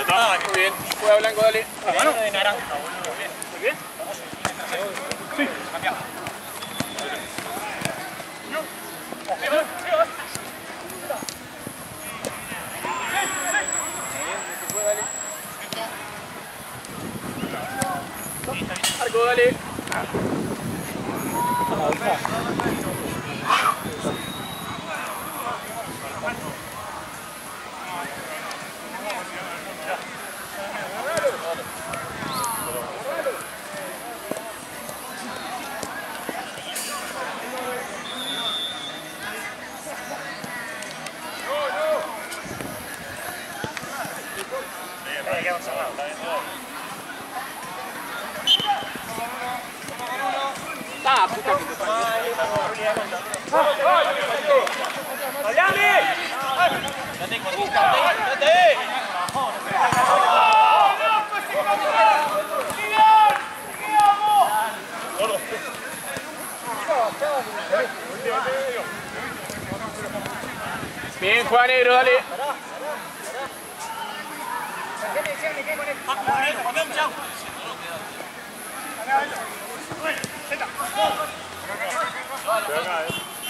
está. Muy bien. Juega Blanco, dale. Mano de naranja, boludo. Bien. Muy bien. Sí. Cambiamos. Arco, dale. Ah, puta que te ¡Hablame! ¡Date, Joaquín! ¡Date! Bien, juega negro, dale.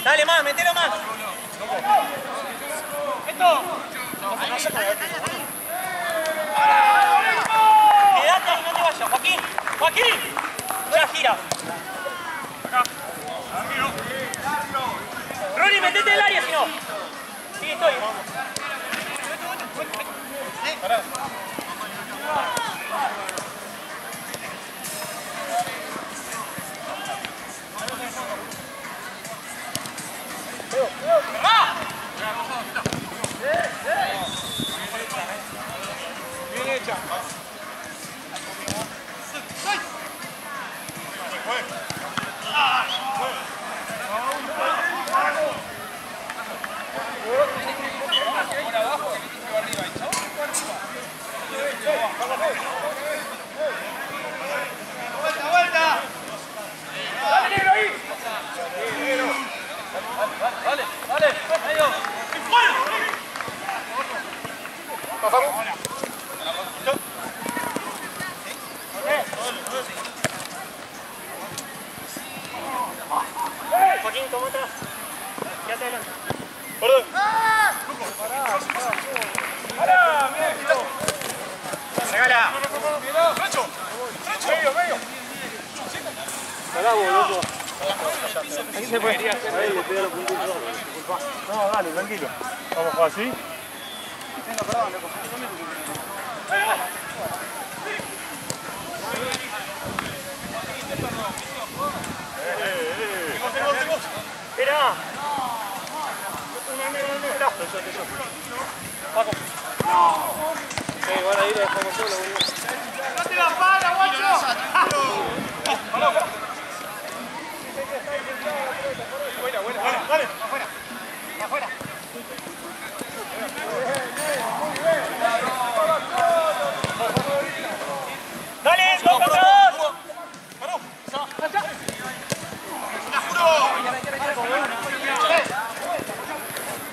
Dale más, metelo más. Esto. Quédate ahí, no te vayas. Joaquín, Joaquín. Ya gira. Ronnie, metete en el área si no. Sí, estoy. Pará. Bien hecha. ¡Vuelta! ¡Dale, negro ahí! ¡Dale, dale! ¡Medio! ¡Pasamos! Joaquín, toma atrás. Quédate adelante. ¡Perdón! ¡Pará! ¡Mira! ¡Regala! ¡Rancho! ¡Medio, medio! Pará, boludo. Aquí se puede. Ahí le pega los puntitos. No, dale, tranquilo. Vamos a jugar así. Espera. Paco. Van a ir a dejamos solo, boludo. ¡No te la paga, guacho! Buena, buena. Dale, afuera. Afuera. Dale, toca atrás.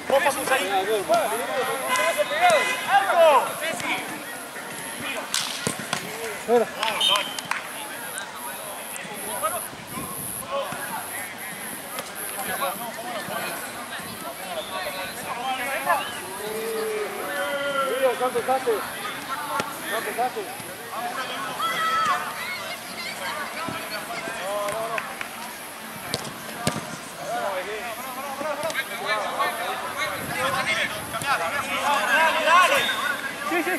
Vos pasás ahí. ¡Arco! Fuera. ¿Cuánto saque? ¿Cuánto saque? Dale, dale. Sí, sí.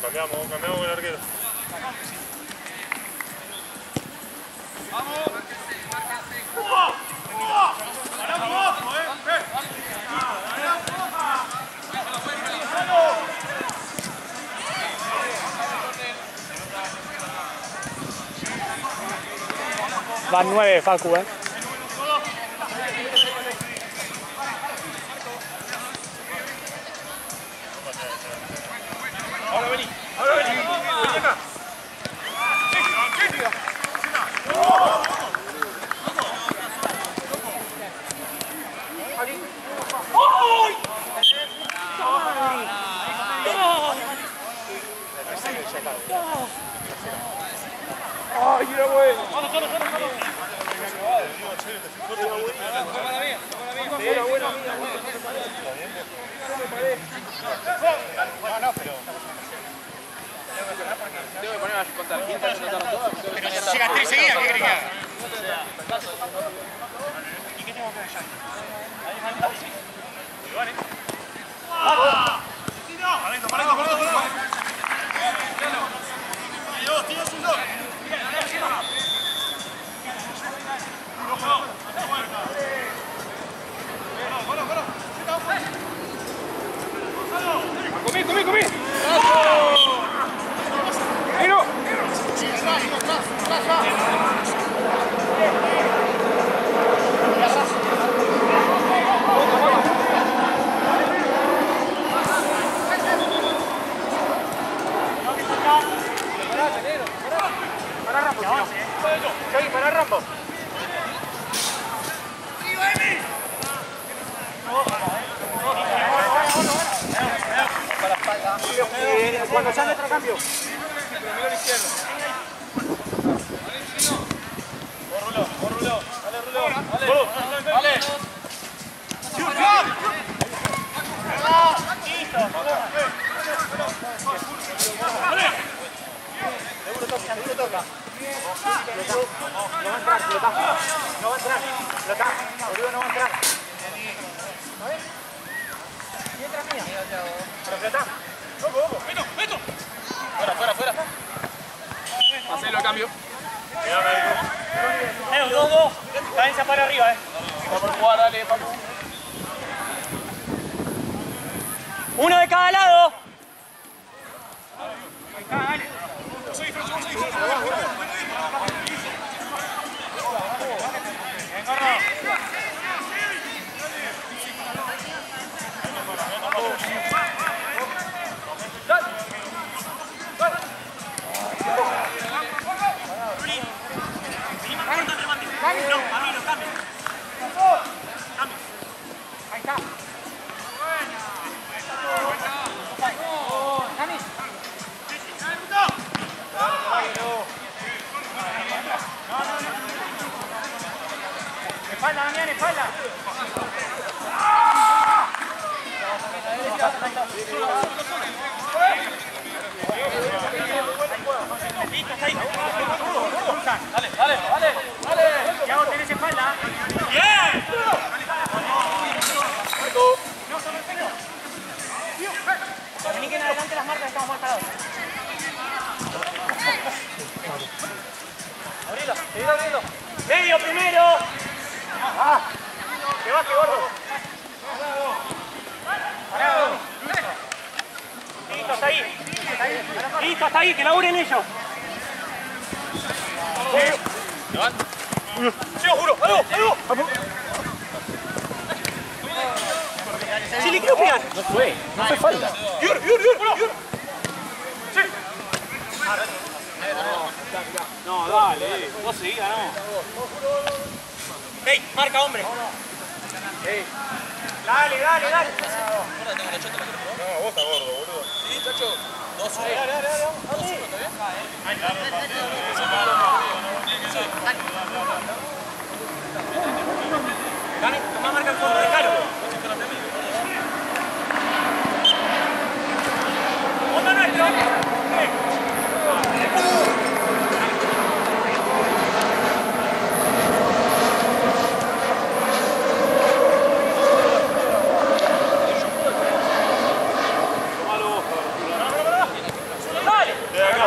Cambiamos con el arquero. Van 9, Facu, ¿eh? Ahora vení. Vení acá. ¡Ay, era bueno! Era bueno. Tengo que ponerme a contar. ¿Quién está anotando todas? Pero si llegas 3 seguidas, ¿qué querés que haga? ¿Y qué tengo que hacer? Vale. Parado. Tira un dos. ¡Comí! ¡Miro! Para Rambo. Cuando sale otro cambio. Primero a la izquierda. Vos Rulo. Dale, Rulo. Dale. Seguro toca. No va a entrar. Fuera. Hacelo a cambio. 2-2. Cadencia para arriba, Vamos a jugar, dale, vamos. Uno de cada lado. Espalda, Damián, espalda. Listo, está ahí. Dale. Thiago, tenés espalda. Bien. Comuniquen adelante las marcas, estamos mal parados. Abrilo, seguid abriendo. Medio primero. Que baje, gordo. Listo, hasta ahí. Listo, hasta ahí, que laburen ellos. Sigo, juro, algo. Si le quiero pegar. No fue falta. Yur. No, dale. Vos seguís, no. Ey, marca, hombre. Dale. No, vos estás gordo, boludo. Sí, chacho. 2-1. Dale, tomá marca el fondo, déjalo. Fondo nuestro. Dale. De acá.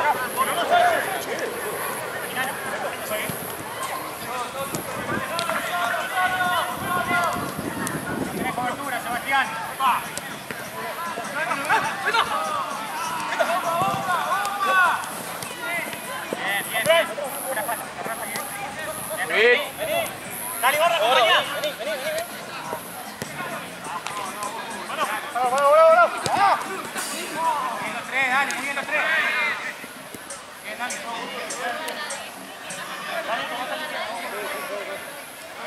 Tenés cobertura, Sebastián. Bien. Una falta, bien. Dale, barra, acompañá. Bien los tres, dale, muy bien los tres. Bien, dale.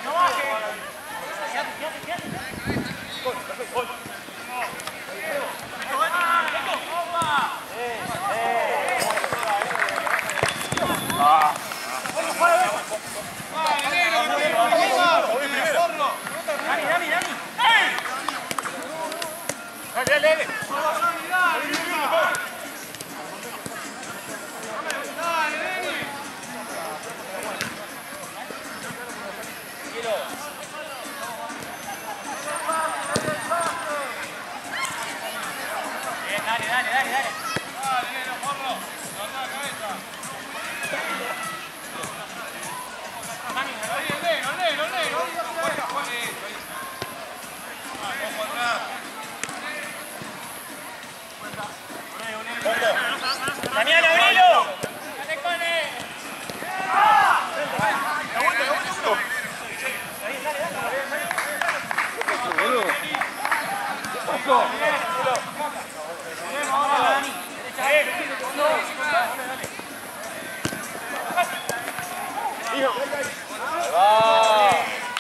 No baje. Dale. Dale. Daniel, abrilo.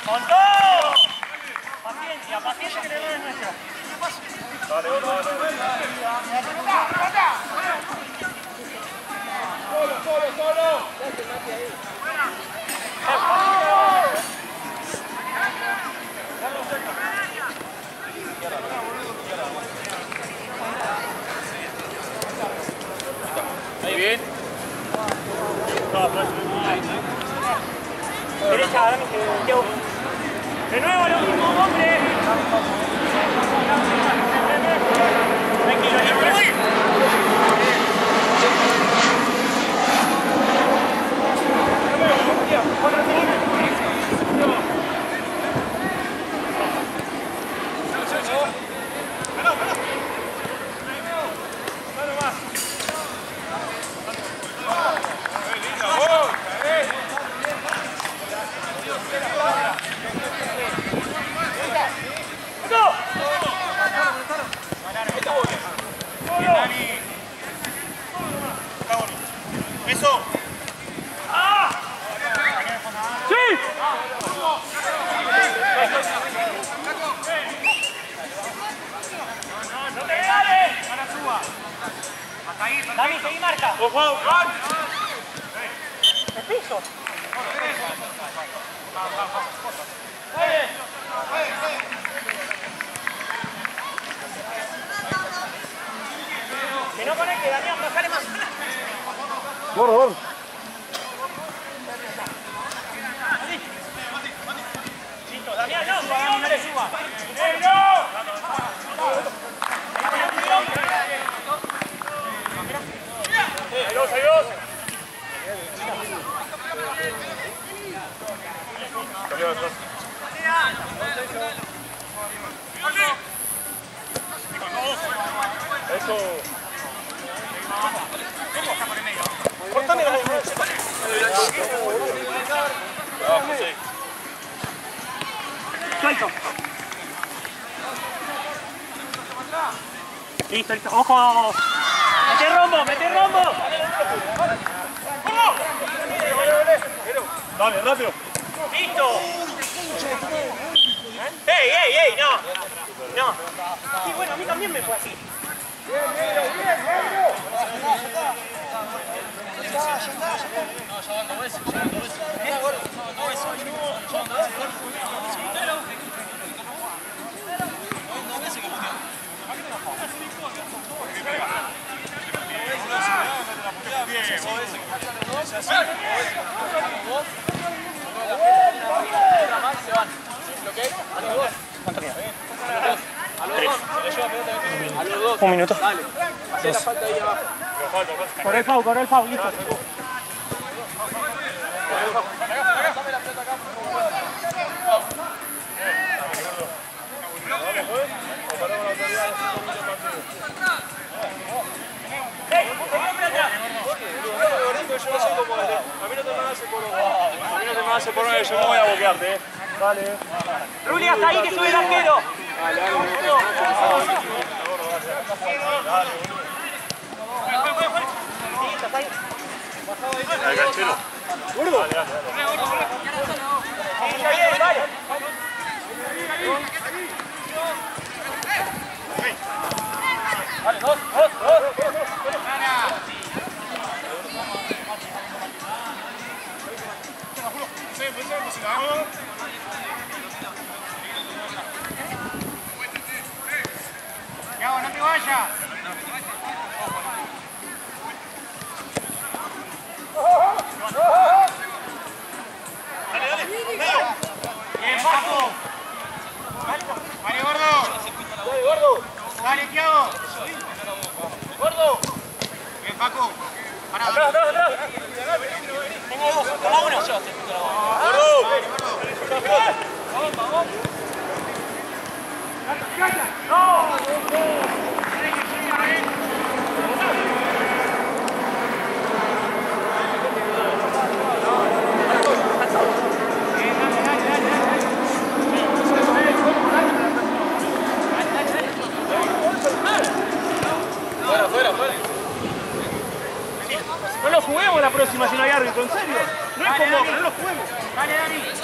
¡Con todo! Paciencia que le doy es nuestro. Ahí bien. Derecha, dame que Diego. De nuevo lo mismo, hombre. Eso. Dani, seguí marca. El piso. Que no conecte, Damián, no sale más. Gordo. Listo, Damián, no, seguí, hombre. Ahí dos. Eso. Cortame la mano. Suelto. Listo, listo. ¡Ojo! ¡Mete rombo, mete rombo! Dale, rápido. ¡Listo! ¡Ey! ¡No! ¡No! Sí, bueno, a mí también me fue así. Un minuto. Corre el foul, listo. Yo no voy a boquearte, Dale. Ruli, hasta ahí que sube el arquero. Dale, Canchero. Gordo. Dale. Está bien, vale. Dale, dos. Yago, no te vayas. Dale. Bien, Paco. Vale, gordo. Dale, gordo. Dale, Thiago. Gordo. Bien, Paco. Pará. Atrás. Tengo dos, toma uno. Gordo. Fuera. No lo juguemos la próxima si no hay árbitro, en serio. No es como, no lo juguemos. Dale, Dani.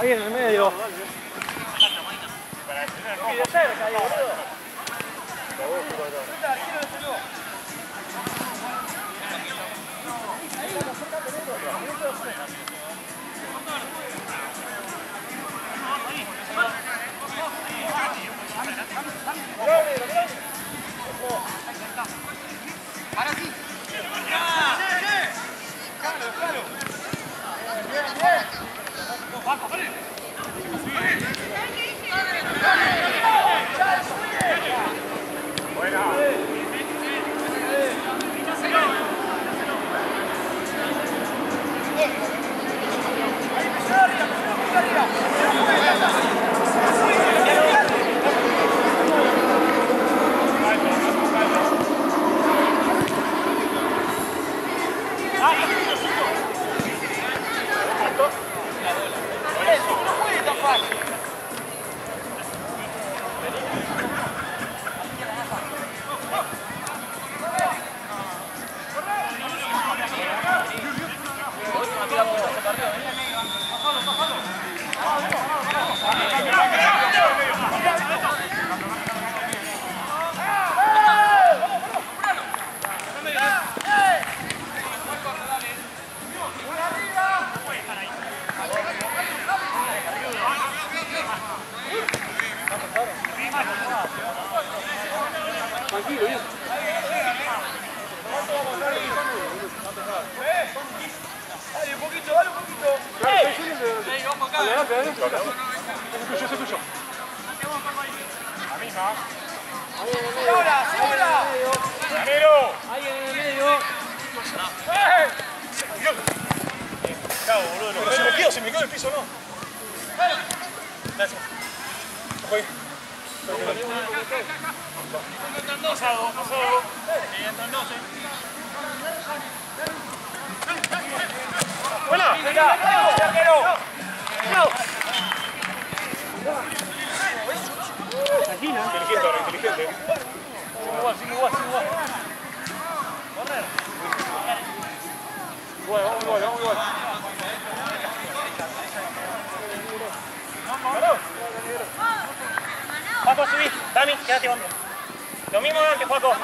Ahí en el medio. Y de cerca ahí, boludo. Ahora sí. adelante, adelante. Ese es tuyo. La misma. Ahí en el medio. Ramiro. Ahí en el medio. Cago, boludo. Si me quedo en el piso, no. Gracias. Voy. Pasado. Sí, entran 12. ¡Buena! ¡Venga! ¡Arquero! Tranquila. Inteligente ahora, inteligente. Sigue igual. Correr. Vamos igual. Juaco, subí. Dami, quédate hondo. Lo mismo de antes, Juaco.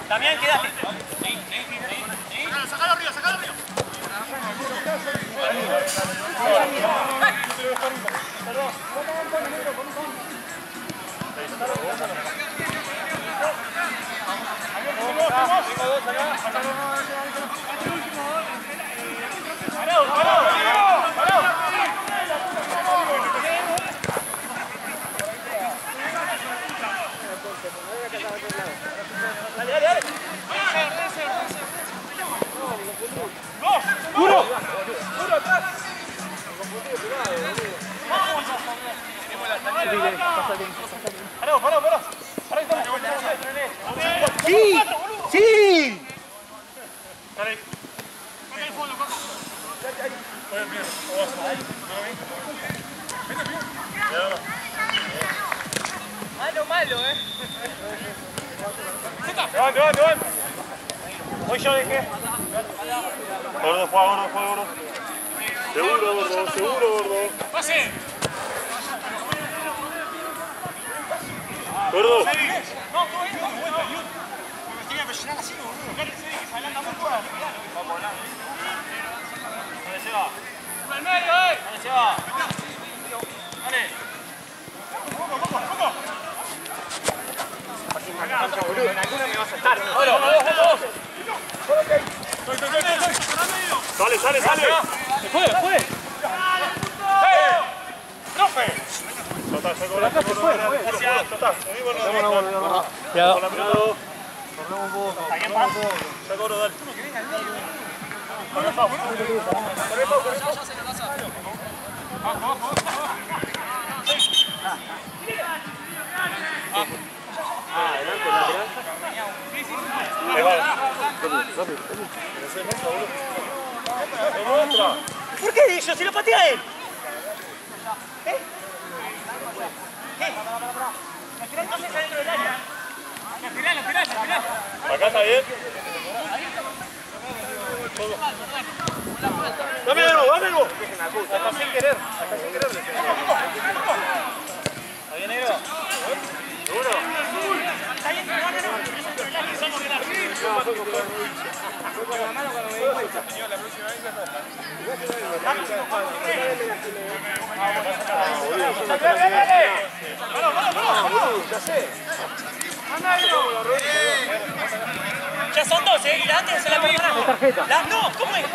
Damián, quédate. Sacalo arriba. ¡Duro! Pará. ¡Sí! Dale. Malo, Levante. Voy yo, dejé. Gordo, juega, gordo. Seguro, gordo. ¡Pase! Gordo. No, todo bien, dame vuelta. Me tiene que presionar así, boludo. Que se adelanta mucho. Vamos, adelante. ¿Dónde se va? ¡Por el medio, ¿Dónde se va? Dale. Poco. En alguna me va a saltar. Vamos. Sale. Se fue. ¡Profe! Pero acá se fue. Con la pelota. Corremos un poco. Ya cobro, dale. Adelante, lateral. Ahí va. ¿Por qué eso? Si lo patea él. La tirá entonces adentro del área. La tirá. Acá está bien. Dámelo. Hasta sin querer. Ahí, negro. ¿Seguro? Está bien, Fue con la mano cuando me di cuenta. Ya sé. Ya son 12, y la antes se la puede ganar. Tarjeta. No, ¿cómo es?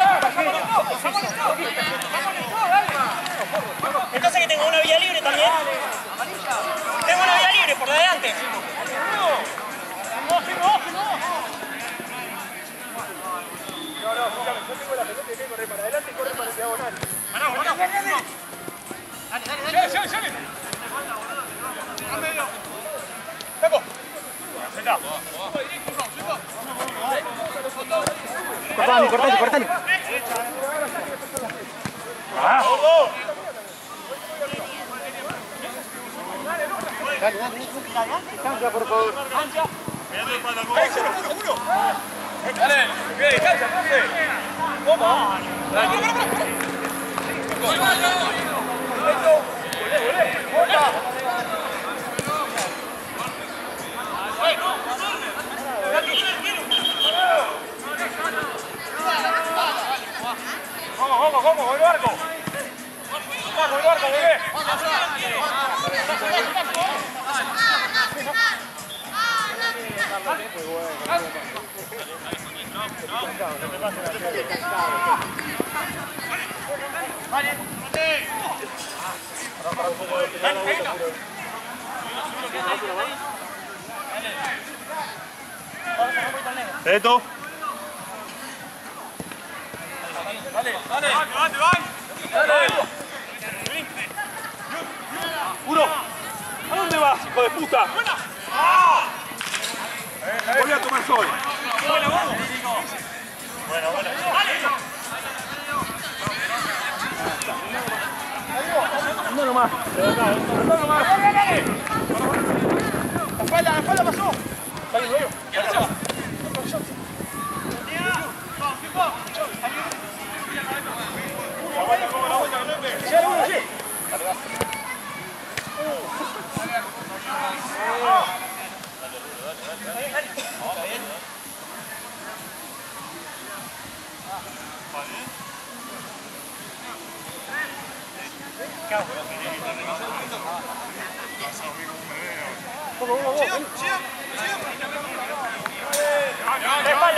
Entonces que tengo una vía libre también. Tengo una vía libre por la de antes. Yo tengo la pelota y tengo que correr para adelante y correr para el diagonal. Dale. Taco. Cortale. Cancha, por favor. Dale, pide distancia, profe. ¿Cómo? Vamos, con el barco. Con el barco, bebé. Esto. Dale. Uno. ¿A dónde vas, hijo de puta? Voy a tomar sol. Bueno. No nomás. No nomás. La espalda pasó.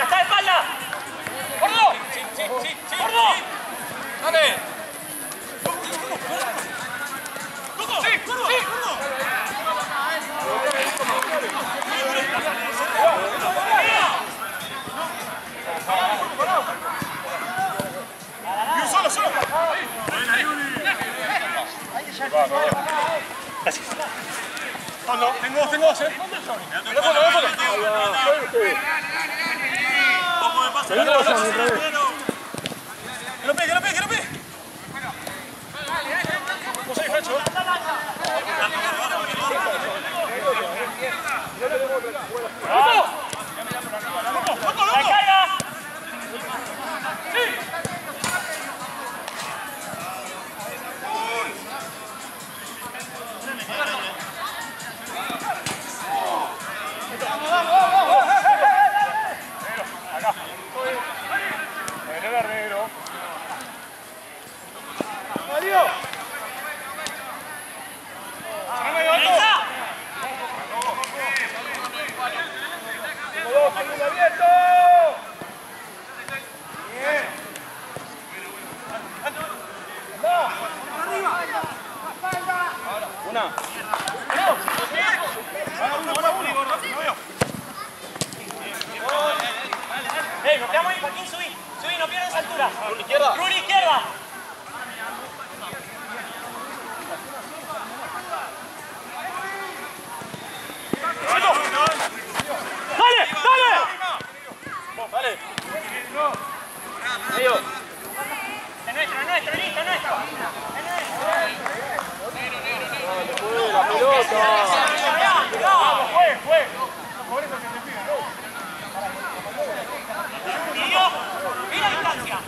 ¡Está de espalda! ¡Gordo! ¡Gordo! ¡Dale! Solo. No, tengo dos, Que lo pegue. No sé, Francho. ¡Recarga! Nos quedamos ahí, Joaquín, subí, no pierdas altura. Rulli izquierda. Dale. Es nuestro, listo, es nuestro. La pelota. Fue. Mira la distancia.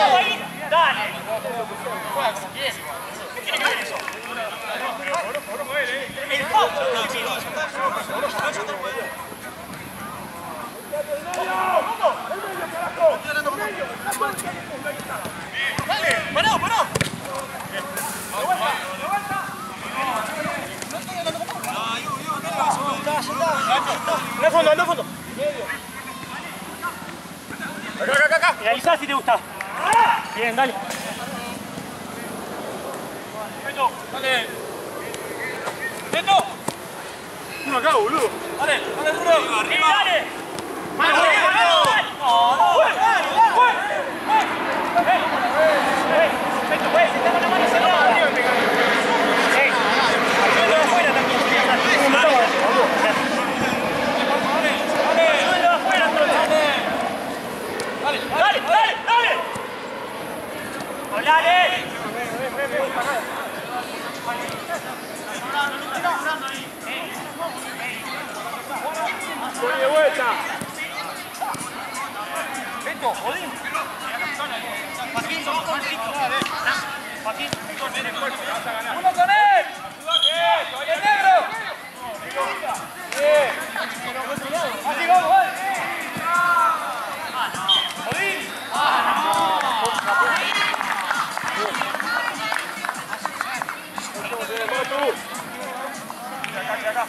Ahí. Anda al fondo. Acá. Finalizá si te gusta. Bien, dale. Dale. ¡Neto! Uno acá, boludo. Dale, Bruno. ¡Arriba! ¡Dale! ¡Vamos! ¡Vamos! ¡Uno con él! ¡El negro! Así vamos, acá.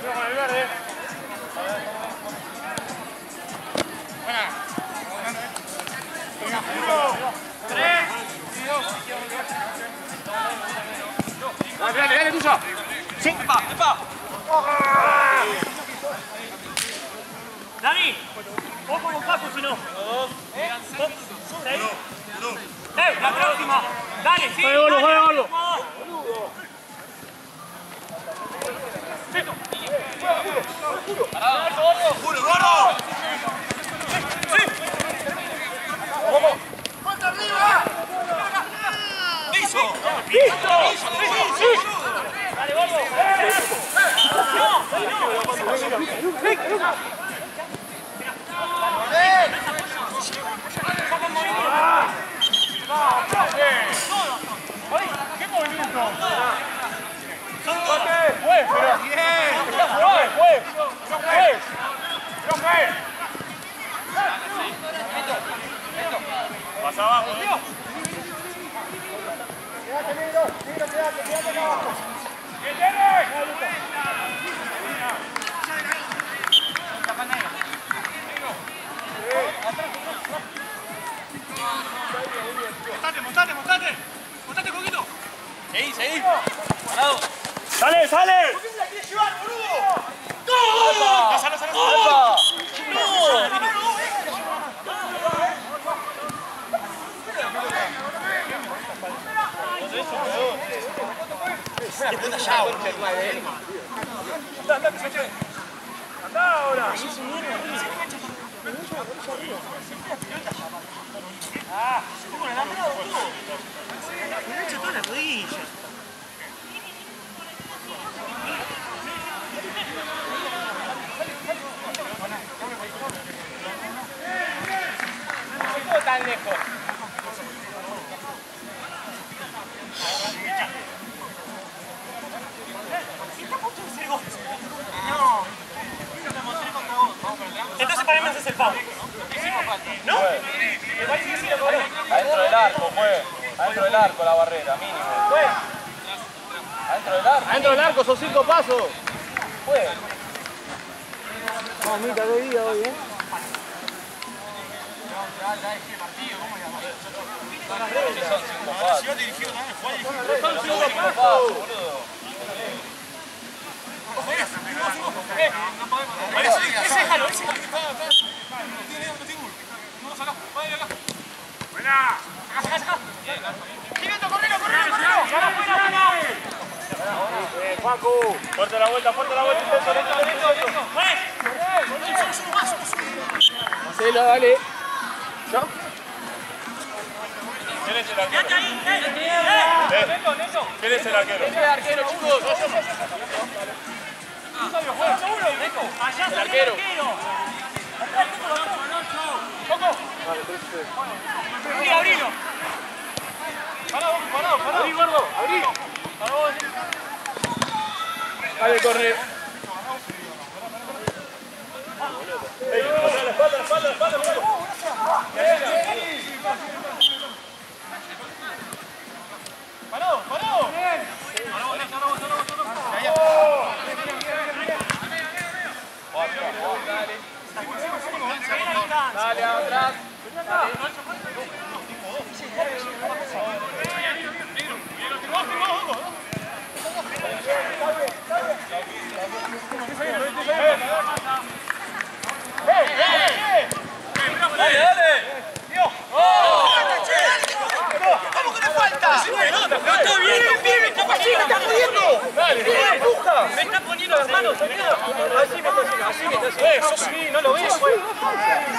Con el verde. Dale, tuya. Sí. Dani, ojo con Paco si no. La próxima. Dale, sí. Juega golo. ¡Juro, gordo! ¡Falta arriba! ¡Piso! Dale, gordo. ¡Qué movimiento! Pasa abajo. ¡Montate, Coquito! Seguí. Parado. ¡Sale, sale! ¿Por qué se la quieres llevar, boludo? ¡No! ¡Anda ahora! No tan lejos. Entonces para mí me haces el foul. ¿No? Me parece que sí lo cobró. Adentro del arco, fue. Adentro del arco la barrera, mínimo. ¡Fue! Adentro del arco. Adentro del arco, son 5 pasos. Fue. Mamita de día hoy, ¿eh? Si va dirigido también, fue dirigido. Son 5 Paso, pasos. boludo. Ese déjalo. Buena. ¡Quieto, correlo! Paco. Fuerte la vuelta, lento. Marcelo, dale. ¿Ya? ¿Quién es el arquero? ¿Quién es el arquero? Es el arquero, chicos. Allá El salió arquero. Abrilo. Abrí, gordo, abrí. Dale, corre. Dale, atrás. Dale. ¿Cómo que no falta? ¡No está bien! ¡Me está jodiendo! ¡Empuja! Me está poniendo las manos. Así me está haciendo, así me está haciendo. Sí, no lo ves, güey.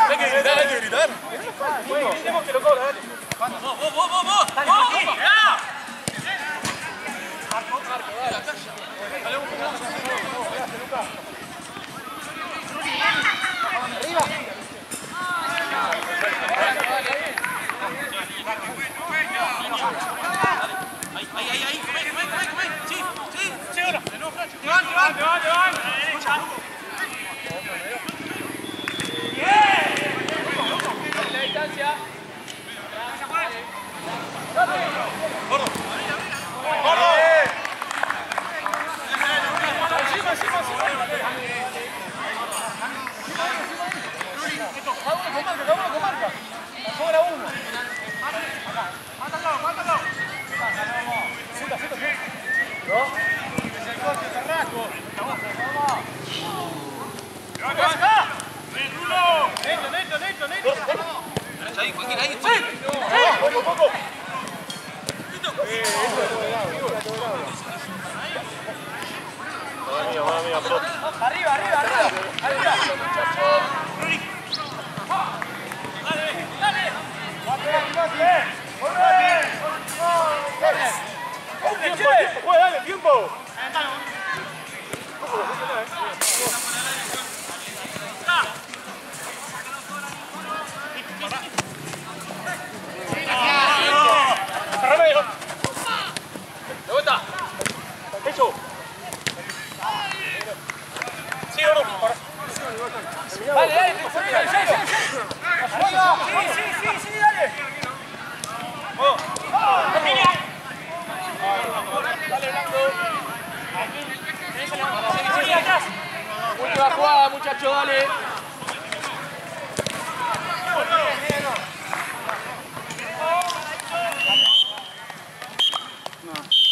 Hay que gritar. Tenemos que lo cobra, dale. ¡Vos! Dale, Joaquín. Arriba. Arriba, arriba, arriba. Arriba. ¡Dale, tiempo! De vuelta. Eso. Sí, Gordo. Dale, dale, arriba. Sí, dale. Sí, atrás. Última jugada, muchachos, dale. No.